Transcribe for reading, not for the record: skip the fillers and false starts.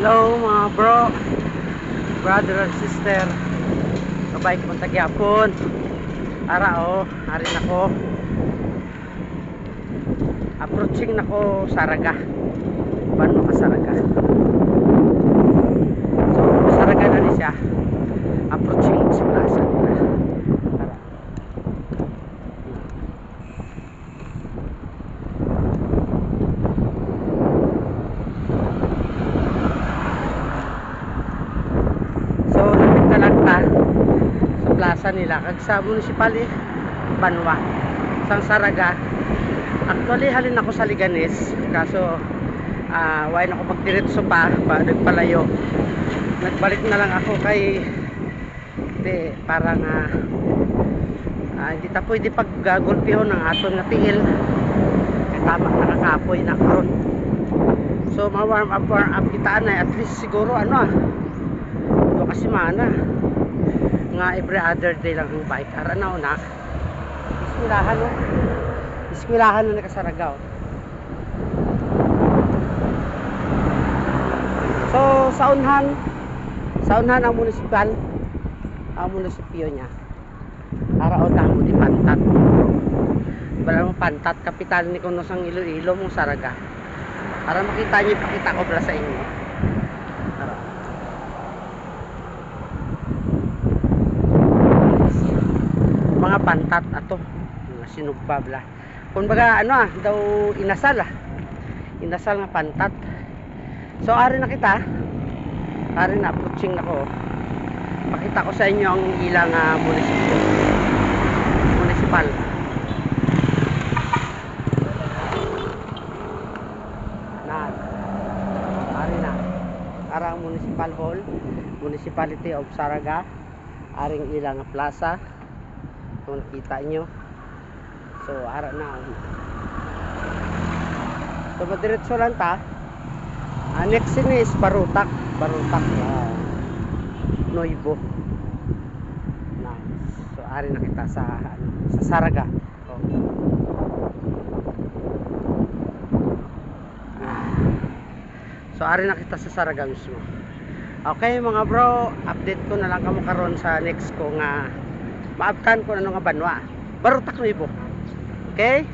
Hello mga bro, brother and sister. Kabay ko tagyapon. Ara harin ako. Approaching nako Saraga. Paano ka Saraga? So Saraga na ni siya. Approaching sa plaza nila. Ara. So nagtalagta sa plaza nila kag sa municipal Banwa sang Saraga. Actually halin ako sa Liganes kaso why na ako magdiretso pa nagpalayo. Nagbalik na lang ako kay parang hindi ta pwede paggagulpihon ng aton nga tiil kay tama nakakapoy na karon. So ma-warm up kitaan na at least siguro ito kasi mana nga every other day lang ang bike ara na una Iskwilahan na nakasaragaw. So sa unhan ang munisipyo niya araw na mo di Pantat. Wala mo Pantat kapital ni kuno sang Iloilo mong Saraga. Para makita niyo, ipakita ko pala sa inyo. Mga Pantat ato mga sinugbabla. Kumbaga daw inasal nga Pantat. So ari na kita. Ari na approaching nako. Pakita ko sa inyo ang ilang municipal. Ari na. Arang municipal hall, Municipality of Saraga. Aring ilang plaza. Kung nakita nyo. So ara na. So madiretso lang ta. Next ini is Barutak Noibo. So ari na kita sa Saraga. So ari na kita sa Saraga mismo. Okay mga bro, update ko na lang kamo karon sa next ko nga maabtan ko nga Banwa. Barutak Noibo. Okay?